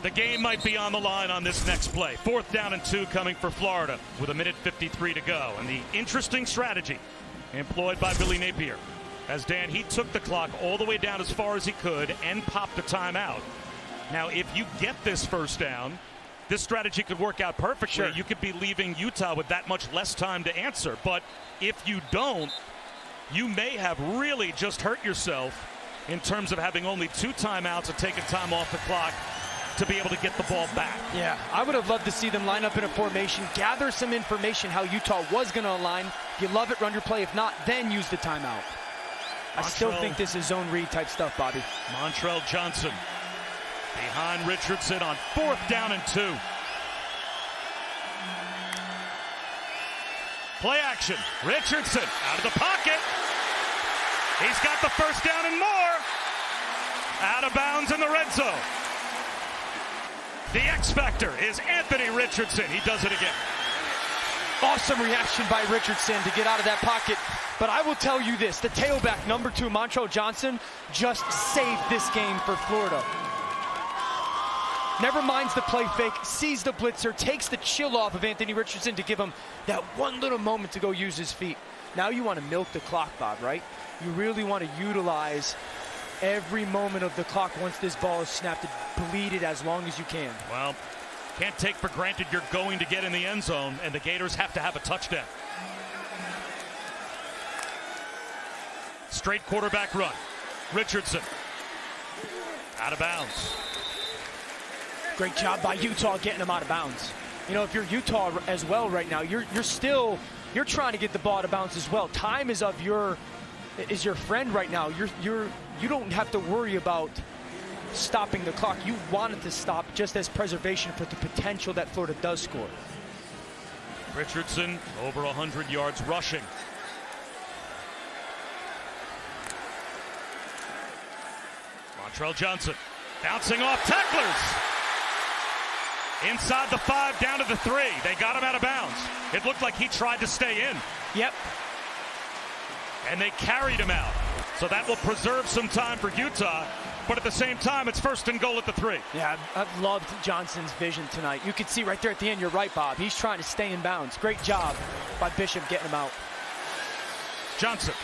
The game might be on the line on this next play. 4th down and 2 coming for Florida with 1:53 to go. And the interesting strategy employed by Billy Napier, as Dan, he took the clock all the way down as far as he could and popped a timeout. Now, if you get this 1st down, this strategy could work out perfectly. Sure. You could be leaving Utah with that much less time to answer. But if you don't, you may have really just hurt yourself in terms of having only 2 timeouts and taking time off the clock to be able to get the ball back. Yeah, I would have loved to see them line up in a formation, gather some information how Utah was going to align. If you love it, run your play. If not, then use the timeout. I still think this is zone read type stuff, Bobby. Montrell Johnson behind Richardson on 4th down and 2. Play action. Richardson out of the pocket. He's got the 1st down and more. Out of bounds in the red zone. The X Factor is Anthony Richardson. He does it again. Awesome reaction by Richardson to get out of that pocket. But I will tell you this, the tailback, number 2, Montrell Johnson, just saved this game for Florida. Never minds the play fake, sees the blitzer, takes the chill off of Anthony Richardson to give him that one little moment to go use his feet. Now you want to milk the clock, Bob, right? You really want to utilize every moment of the clock once this ball is snapped, to bleed it as long as you can. Well, can't take for granted you're going to get in the end zone, and the Gators have to have a touchdown. Straight quarterback run. Richardson out of bounds. Great job by Utah getting him out of bounds. You know, if you're Utah as well right now, you're trying to get the ball out of bounds as well. Time is your friend right now. You don't have to worry about stopping the clock. You want it to stop just as preservation for the potential that Florida does score. Richardson over 100 yards rushing. Montrell Johnson bouncing off tacklers. Inside the 5, down to the 3. They got him out of bounds. It looked like he tried to stay in. Yep. And they carried him out. So that will preserve some time for Utah. But at the same time, it's 1st and goal at the 3. Yeah, I've loved Johnson's vision tonight. You could see right there at the end, you're right, Bob. He's trying to stay in bounds. Great job by Bishop getting him out. Johnson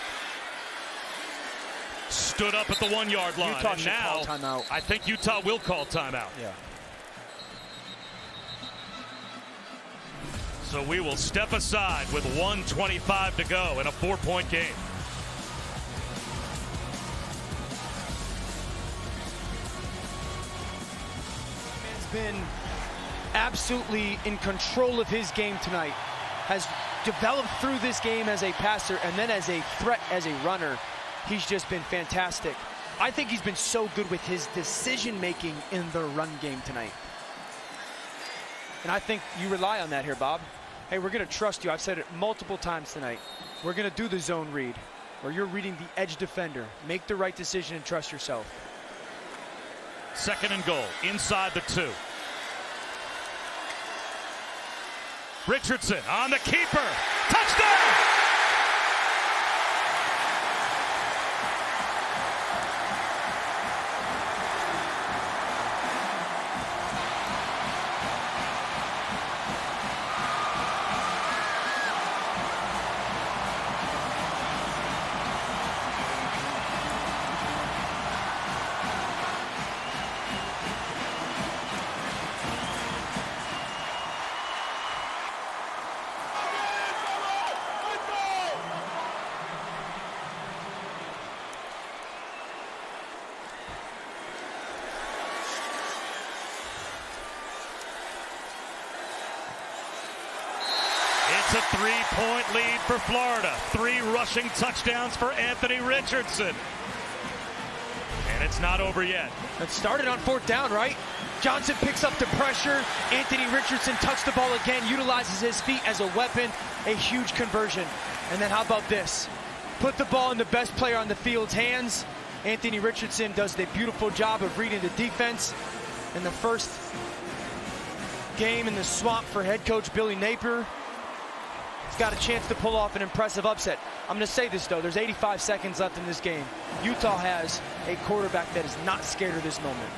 stood up at the 1-yard line. Utah and should now, call timeout. I think Utah will call timeout. Yeah. So we will step aside with 1:25 to go in a 4-point game. Has been absolutely in control of his game tonight. Has developed through this game as a passer and then as a threat as a runner. He's just been fantastic. I think he's been so good with his decision making in the run game tonight. And I think you rely on that here, Bob. Hey, we're going to trust you. I've said it multiple times tonight. We're going to do the zone read, where you're reading the edge defender. Make the right decision and trust yourself. 2nd and goal, inside the 2. Richardson on the keeper. Touchdown! It's a 3-point lead for Florida. 3 rushing touchdowns for Anthony Richardson. And it's not over yet. It started on 4th down, right? Johnson picks up the pressure. Anthony Richardson touched the ball again, utilizes his feet as a weapon. A huge conversion. And then how about this? Put the ball in the best player on the field's hands. Anthony Richardson does the beautiful job of reading the defense. In the first game in the swamp for head coach Billy Napier, he's got a chance to pull off an impressive upset. I'm going to say this, though. There's 85 seconds left in this game. Utah has a quarterback that is not scared of this moment.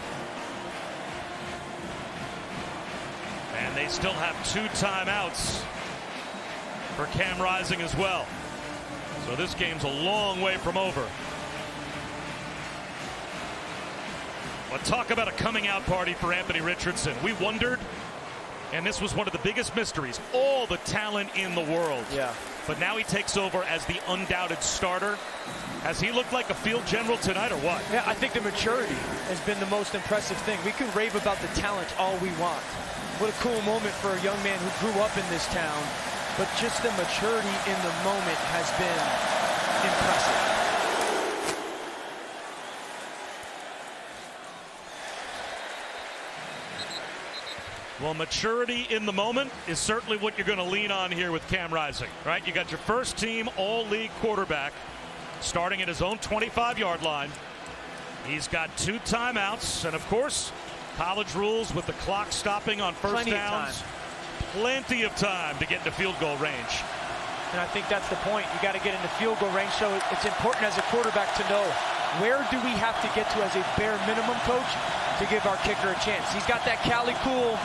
And they still have 2 timeouts for Cam Rising as well. So this game's a long way from over. But talk about a coming out party for Anthony Richardson. We wondered, and this was one of the biggest mysteries, all the talent in the world. Yeah. But now he takes over as the undoubted starter. Has he looked like a field general tonight or what? Yeah, I think the maturity has been the most impressive thing. We can rave about the talent all we want. What a cool moment for a young man who grew up in this town. But just the maturity in the moment has been impressive. Well, maturity in the moment is certainly what you're going to lean on here with Cam Rising, right? You got your first team all-league quarterback starting at his own 25-yard line. He's got 2 timeouts, and of course, college rules with the clock stopping on first downs. Plenty of time to get into field goal range. And I think that's the point. You got to get into field goal range, so it's important as a quarterback to know where do we have to get to as a bare minimum, coach, to give our kicker a chance. He's got that Cali Cool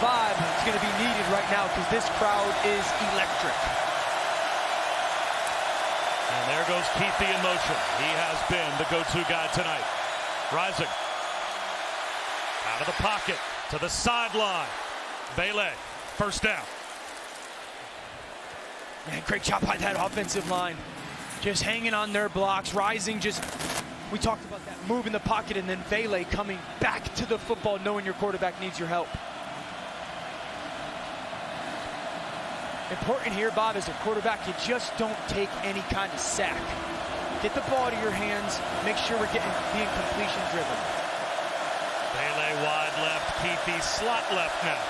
vibe. It's going to be needed right now because this crowd is electric. And there goes Keithy in motion. He has been the go-to guy tonight. Rising out of the pocket to the sideline. Bailey, first down. Man, great job by that offensive line. Just hanging on their blocks. Rising just, we talked about that move in the pocket, and then Bailey coming back to the football knowing your quarterback needs your help. Important here, Bob, as a quarterback, you just don't take any kind of sack. Get the ball out of your hands. Make sure we're being completion driven. Bailey wide left, Keithy slot left now.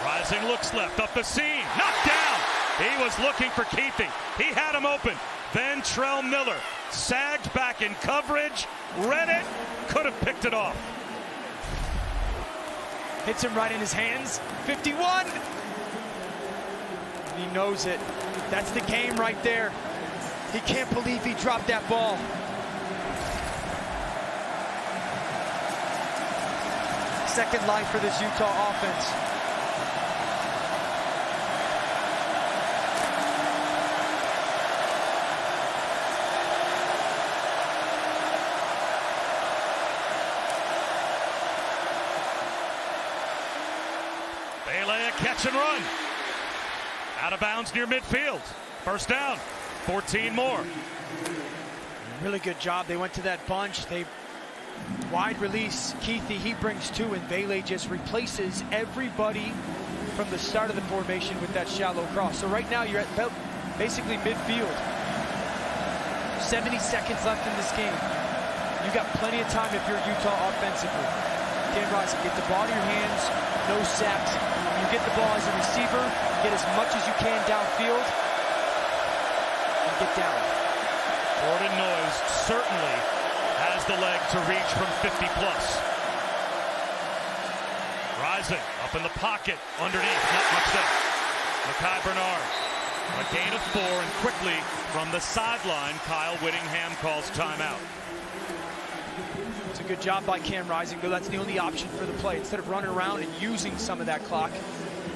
Rising looks left, up the seam, knocked down. He was looking for Keithy. He had him open. Ventrell Miller sagged back in coverage, read it, could have picked it off. Hits him right in his hands. 51. He knows it. That's the game right there. He can't believe he dropped that ball. Second life for this Utah offense. Bailey, a catch and run. Out of bounds near midfield. First down, 14 more. Really good job. They went to that bunch. They wide release. Keithy, he brings 2, and Bailey just replaces everybody from the start of the formation with that shallow cross. So right now you're at about basically midfield. 70 seconds left in this game. You got plenty of time if you're Utah offensively. Cam Rising, get the ball in your hands, no sacks. When you get the ball as a receiver, get as much as you can downfield, and get down. Jordan Noyes certainly has the leg to reach from 50 plus. Rising up in the pocket, underneath, not much there. Mekhi Bernard, a gain of 4, and quickly from the sideline, Kyle Whittingham calls timeout. It's a good job by Cam Rising, though that's the only option for the play. Instead of running around and using some of that clock,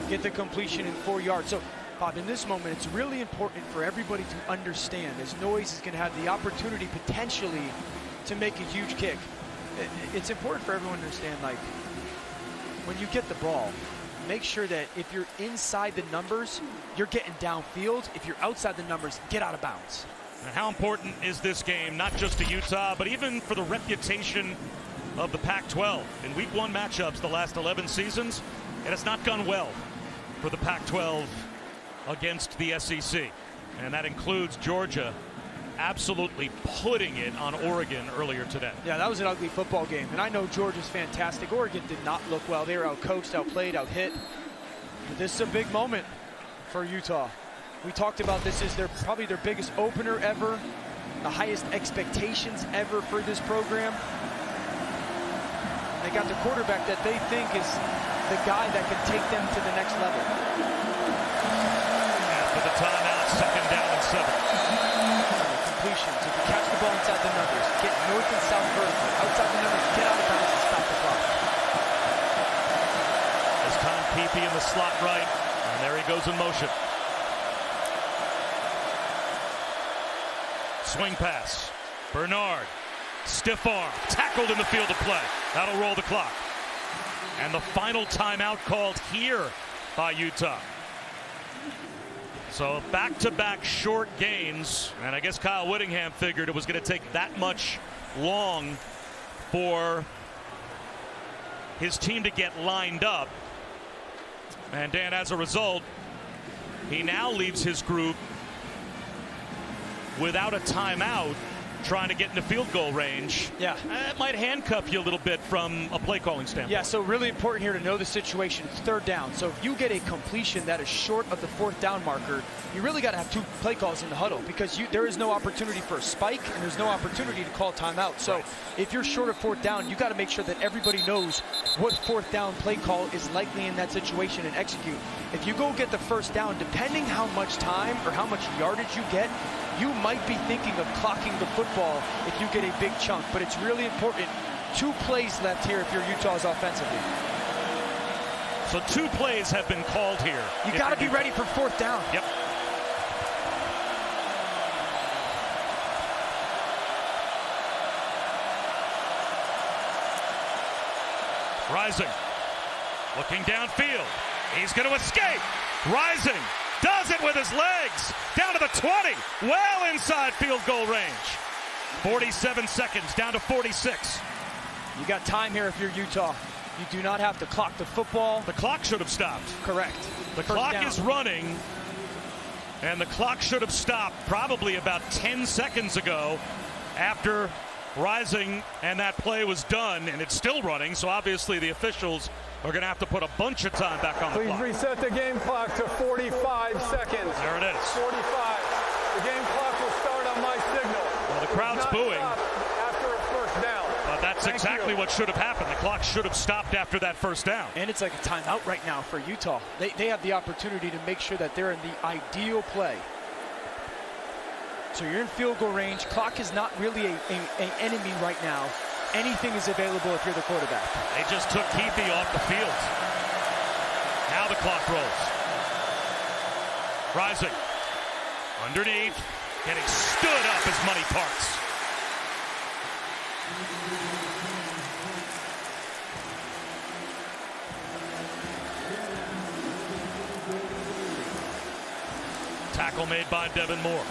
get the completion in 4 yards. So, Bob, in this moment, it's really important for everybody to understand, as Noyes is going to have the opportunity potentially to make a huge kick. It's important for everyone to understand, like, when you get the ball, make sure that if you're inside the numbers, you're getting downfield. If you're outside the numbers, get out of bounds. And how important is this game, not just to Utah, but even for the reputation of the Pac-12? In Week 1 matchups the last 11 seasons, it has not gone well for the Pac-12 against the SEC. And that includes Georgia absolutely putting it on Oregon earlier today. Yeah, that was an ugly football game. And I know Georgia's fantastic. Oregon did not look well. They were out-coached, outplayed, out-hit. But this is a big moment for Utah. We talked about this is probably their biggest opener ever, the highest expectations ever for this program. They got the quarterback that they think is the guy that can take them to the next level. After the timeout, second down and 7. Completions. If you catch the ball inside the numbers, get north and south vertical. Outside the numbers, get out of bounds and stop the clock. the slot right, and there he goes in motion. Swing pass. Bernard, stiff arm, tackled in the field of play. That'll roll the clock. And the final timeout called here by Utah. So back-to-back short gains, and I guess Kyle Whittingham figured it was going to take that much long for his team to get lined up. And Dan, as a result, he now leaves his group without a timeout, trying to get into field goal range. Yeah. That might handcuff you a little bit from a play calling standpoint. Yeah, so really important here to know the situation. It's third down. So if you get a completion that is short of the fourth down marker, you really got to have two play calls in the huddle, because there is no opportunity for a spike and there's no opportunity to call timeout. So if you're short of fourth down, you got to make sure that everybody knows what fourth down play call is likely in that situation and execute. If you go get the first down, depending how much time or how much yardage you get, you might be thinking of clocking the football if you get a big chunk. But it's really important. 2 plays left here if you're Utah's offensively. So 2 plays have been called here. You got to be ready for fourth down. Yep. Rising, looking downfield. He's going to escape. Rising, does it with his legs. Down to the 20, well inside field goal range. 47 seconds, down to 46. You got time here if you're Utah. You do not have to clock the football. The clock should have stopped. Correct. The clock is running, and the clock should have stopped probably about 10 seconds ago after Rising and that play was done, and it's still running, so obviously the officials are going to have to put a bunch of time back on the clock. Please reset the game clock to 45 seconds. There it is. 45. The game clock will start on my signal. Well, the crowd's booing. After a first down. But that's exactly what should have happened. The clock should have stopped after that first down. And it's like a timeout right now for Utah. They have the opportunity to make sure that they're in the ideal play. So you're in field goal range. Clock is not really an enemy right now. Anything is available if you're the quarterback. They just took Keithy off the field. Now the clock rolls. Rising. Underneath. Getting stood up as money parts. Tackle made by Devin Moore.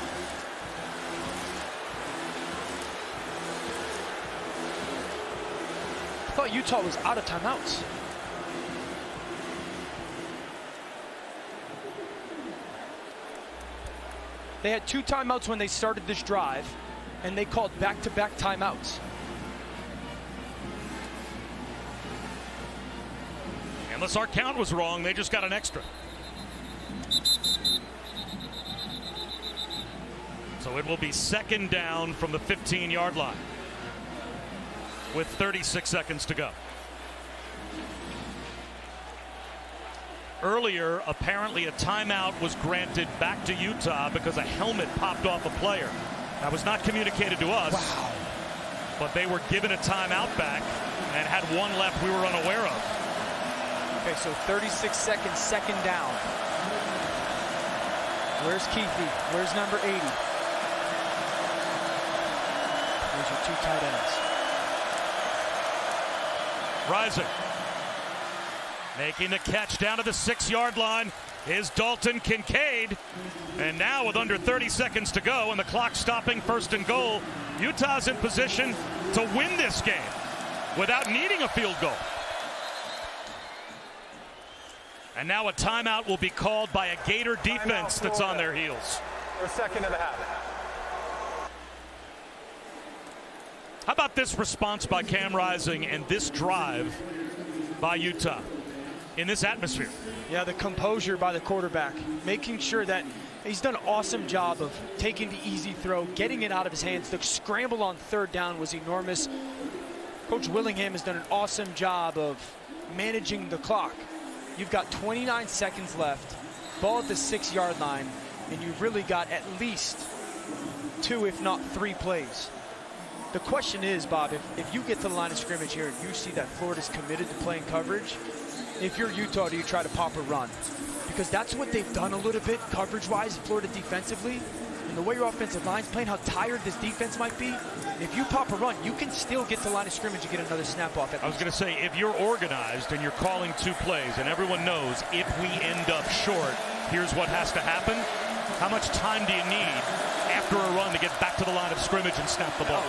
I thought Utah was out of timeouts. They had 2 timeouts when they started this drive, and they called back-to-back timeouts. Unless our count was wrong, they just got an extra. So it will be second down from the 15-yard line with 36 seconds to go. Earlier, apparently a timeout was granted back to Utah because a helmet popped off a player. That was not communicated to us. Wow. But they were given a timeout back and had 1 left we were unaware of. Okay, so 36 seconds, second down. Where's Keithy? Where's number 80? There's your 2 tight ends. Rising. Making the catch down to the 6-yard line is Dalton Kincaid. And now with under 30 seconds to go and the clock stopping, first and goal, Utah's in position to win this game without needing a field goal. And now a timeout will be called by a Gator defense that's on their heels. For second of the half. How about this response by Cam Rising and this drive by Utah in this atmosphere? Yeah, the composure by the quarterback, making sure that he's done an awesome job of taking the easy throw, getting it out of his hands. The scramble on third down was enormous. Coach Willingham has done an awesome job of managing the clock. You've got 29 seconds left, ball at the 6-yard line, and you've really got at least 2, if not 3 plays. The question is, Bob, if you get to the line of scrimmage here and you see that Florida's committed to playing coverage, if you're Utah, do you try to pop a run? Because that's what they've done a little bit coverage-wise, Florida defensively. And the way your offensive line's playing, how tired this defense might be, if you pop a run, you can still get to the line of scrimmage and get another snap off. I was going to say, if you're organized and you're calling 2 plays and everyone knows if we end up short, here's what has to happen. How much time do you need after a run to get back to the line of scrimmage and snap the ball?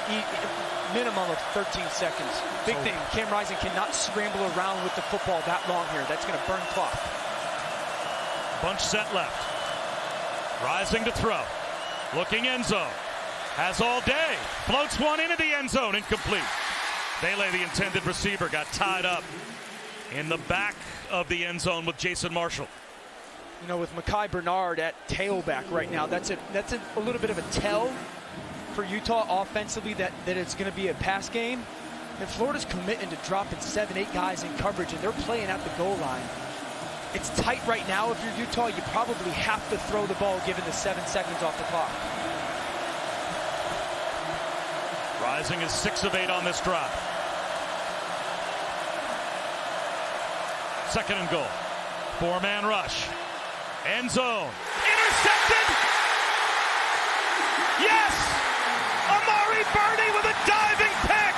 Minimum of 13 seconds. Big thing, Cam Rising cannot scramble around with the football that long here. That's going to burn clock. Bunch set left. Rising to throw. Looking end zone. Has all day. Floats one into the end zone. Incomplete. Bailey, the intended receiver, got tied up in the back of the end zone with Jason Marshall. You know, with Mekhi Bernard at tailback right now, that's a little bit of a tell for Utah offensively that it's going to be a pass game. And Florida's committing to dropping 7-8 guys in coverage, and they're playing at the goal line. It's tight right now. If you're Utah, you probably have to throw the ball given the 7 seconds off the clock. Rising is 6 of 8 on this drive. 2nd and goal. 4-man rush. End zone. Intercepted! Yes! Amari Burney with a diving pick!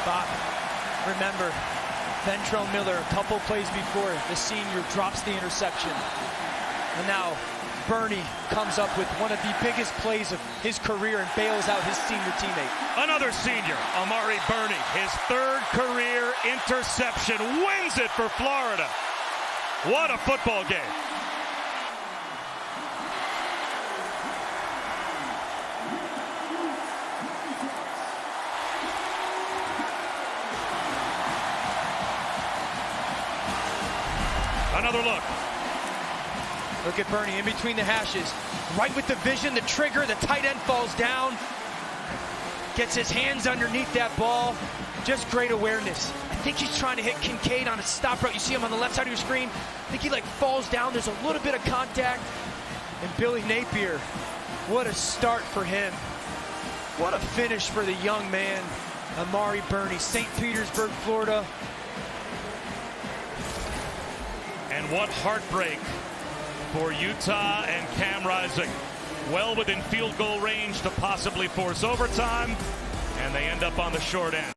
Bob, remember, Ventrell Miller, a couple plays before, the senior drops the interception. And now Burney comes up with one of the biggest plays of his career and bails out his senior teammate. Another senior, Amari Burney, his 3rd career interception, wins it for Florida. What a football game. Another look. Look at Burney in between the hashes. Right with the vision, the trigger, the tight end falls down. Gets his hands underneath that ball. Just great awareness. I think he's trying to hit Kincaid on a stop route. You see him on the left side of your screen. I think he falls down. There's a little bit of contact. And Billy Napier, what a start for him. What a finish for the young man, Amari Burney, St. Petersburg, Florida. And what heartbreak for Utah and Cam Rising. Well within field goal range to possibly force overtime, and they end up on the short end.